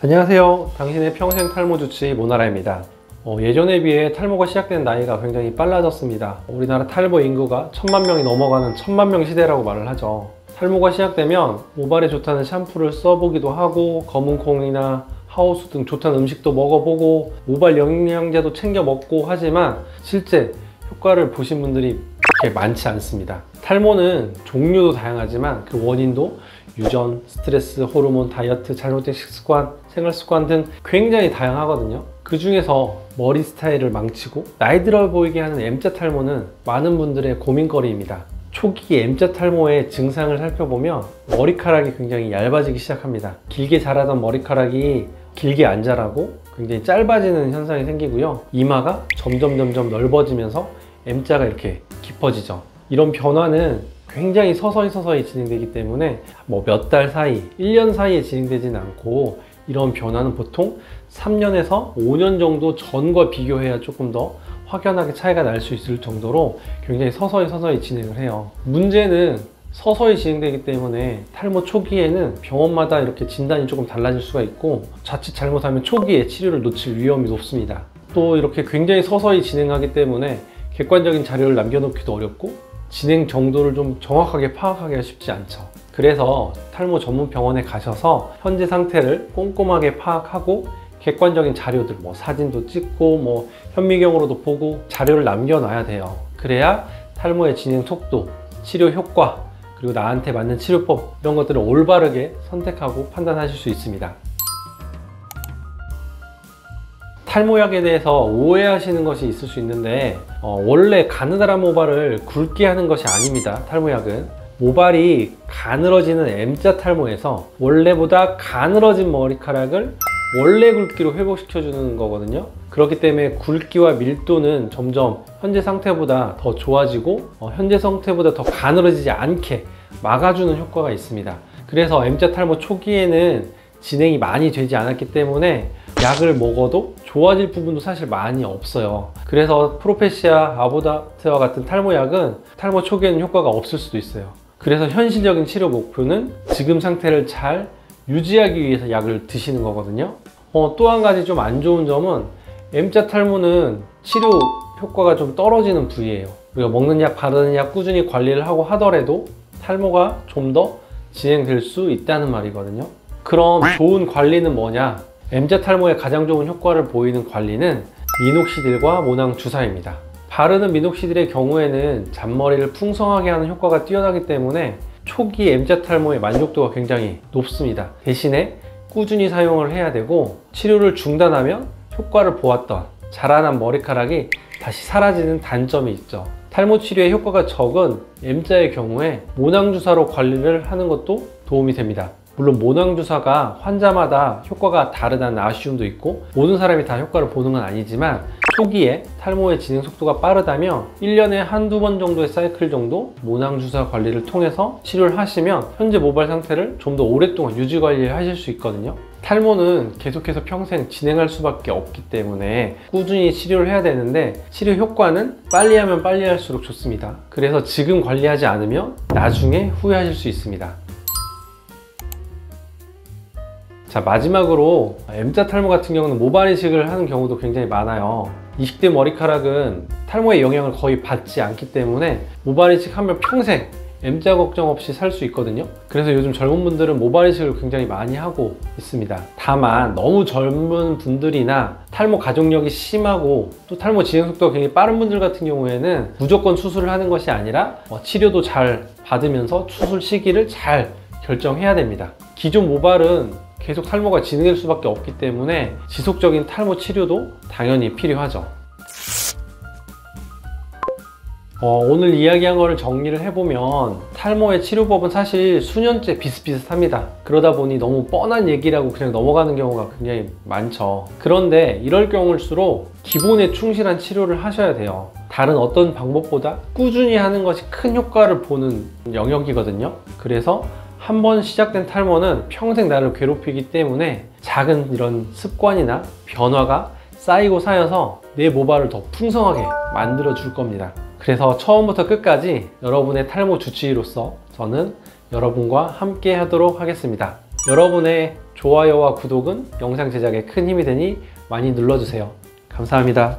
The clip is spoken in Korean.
안녕하세요. 당신의 평생 탈모 주치의 모나라입니다. 예전에 비해 탈모가 시작된 나이가 굉장히 빨라졌습니다. 우리나라 탈모 인구가 1000만 명이 넘어가는 1000만 명 시대라고 말을 하죠. 탈모가 시작되면 모발에 좋다는 샴푸를 써보기도 하고 검은콩이나 하우스 등 좋다는 음식도 먹어보고 모발 영양제도 챙겨 먹고 하지만 실제 효과를 보신 분들이 그렇게 많지 않습니다. 탈모는 종류도 다양하지만 그 원인도 유전, 스트레스, 호르몬, 다이어트, 잘못된 식습관, 생활습관 등 굉장히 다양하거든요. 그 중에서 머리 스타일을 망치고 나이 들어 보이게 하는 M자 탈모는 많은 분들의 고민거리입니다. 초기 M자 탈모의 증상을 살펴보면 머리카락이 굉장히 얇아지기 시작합니다. 길게 자라던 머리카락이 길게 안 자라고 굉장히 짧아지는 현상이 생기고요. 이마가 점점 넓어지면서 M자가 이렇게 깊어지죠. 이런 변화는 굉장히 서서히 진행되기 때문에 몇 달 사이, 1년 사이에 진행되지는 않고 이런 변화는 보통 3년에서 5년 정도 전과 비교해야 조금 더 확연하게 차이가 날 수 있을 정도로 굉장히 서서히 진행을 해요. 문제는 서서히 진행되기 때문에 탈모 초기에는 병원마다 이렇게 진단이 조금 달라질 수가 있고 자칫 잘못하면 초기에 치료를 놓칠 위험이 높습니다. 또 이렇게 굉장히 서서히 진행하기 때문에 객관적인 자료를 남겨놓기도 어렵고 진행 정도를 좀 정확하게 파악하기가 쉽지 않죠. 그래서 탈모 전문 병원에 가셔서 현재 상태를 꼼꼼하게 파악하고 객관적인 자료들, 사진도 찍고 현미경으로도 보고 자료를 남겨놔야 돼요. 그래야 탈모의 진행 속도, 치료 효과, 그리고 나한테 맞는 치료법 이런 것들을 올바르게 선택하고 판단하실 수 있습니다. 탈모약에 대해서 오해하시는 것이 있을 수 있는데 원래 가느다란 모발을 굵게 하는 것이 아닙니다. 탈모약은 모발이 가늘어지는 M자 탈모에서 원래보다 가늘어진 머리카락을 원래 굵기로 회복시켜주는 거거든요. 그렇기 때문에 굵기와 밀도는 점점 현재 상태보다 더 좋아지고 현재 상태보다 더 가늘어지지 않게 막아주는 효과가 있습니다. 그래서 M자 탈모 초기에는 진행이 많이 되지 않았기 때문에 약을 먹어도 좋아질 부분도 사실 많이 없어요. 그래서 프로페시아, 아보다트와 같은 탈모약은 탈모 초기에는 효과가 없을 수도 있어요. 그래서 현실적인 치료 목표는 지금 상태를 잘 유지하기 위해서 약을 드시는 거거든요. 또 한 가지 좀 안 좋은 점은 M자 탈모는 치료 효과가 좀 떨어지는 부위예요. 우리가 먹는 약, 바르는 약 꾸준히 관리를 하고 하더라도 탈모가 좀 더 진행될 수 있다는 말이거든요. 그럼 좋은 관리는 뭐냐? M자 탈모에 가장 좋은 효과를 보이는 관리는 미녹시딜과 모낭 주사입니다. 바르는 미녹시딜의 경우에는 잔머리를 풍성하게 하는 효과가 뛰어나기 때문에 초기 M자 탈모의 만족도가 굉장히 높습니다. 대신에 꾸준히 사용을 해야 되고 치료를 중단하면 효과를 보았던 자라난 머리카락이 다시 사라지는 단점이 있죠. 탈모 치료에 효과가 적은 M자의 경우에 모낭 주사로 관리를 하는 것도 도움이 됩니다. 물론 모낭 주사가 환자마다 효과가 다르다는 아쉬움도 있고 모든 사람이 다 효과를 보는 건 아니지만 초기에 탈모의 진행 속도가 빠르다면 1년에 한두 번 정도의 사이클 정도 모낭 주사 관리를 통해서 치료를 하시면 현재 모발 상태를 좀 더 오랫동안 유지 관리를 하실 수 있거든요. 탈모는 계속해서 평생 진행할 수밖에 없기 때문에 꾸준히 치료를 해야 되는데 치료 효과는 빨리 하면 빨리 할수록 좋습니다. 그래서 지금 관리하지 않으면 나중에 후회하실 수 있습니다. 자, 마지막으로 M자 탈모 같은 경우는 모발 이식을 하는 경우도 굉장히 많아요. 20대 머리카락은 탈모의 영향을 거의 받지 않기 때문에 모발 이식하면 평생 M자 걱정 없이 살 수 있거든요. 그래서 요즘 젊은 분들은 모발 이식을 굉장히 많이 하고 있습니다. 다만 너무 젊은 분들이나 탈모 가족력이 심하고 또 탈모 진행 속도가 굉장히 빠른 분들 같은 경우에는 무조건 수술을 하는 것이 아니라 치료도 잘 받으면서 수술 시기를 잘 결정해야 됩니다. 기존 모발은 계속 탈모가 진행될 수밖에 없기 때문에 지속적인 탈모 치료도 당연히 필요하죠. 오늘 이야기한 거를 정리를 해보면 탈모의 치료법은 사실 수년째 비슷비슷합니다. 그러다 보니 너무 뻔한 얘기라고 그냥 넘어가는 경우가 굉장히 많죠. 그런데 이럴 경우일수록 기본에 충실한 치료를 하셔야 돼요. 다른 어떤 방법보다 꾸준히 하는 것이 큰 효과를 보는 영역이거든요. 그래서 한번 시작된 탈모는 평생 나를 괴롭히기 때문에 작은 이런 습관이나 변화가 쌓이고 쌓여서 내 모발을 더 풍성하게 만들어 줄 겁니다. 그래서 처음부터 끝까지 여러분의 탈모 주치의로서 저는 여러분과 함께 하도록 하겠습니다. 여러분의 좋아요와 구독은 영상 제작에 큰 힘이 되니 많이 눌러주세요. 감사합니다.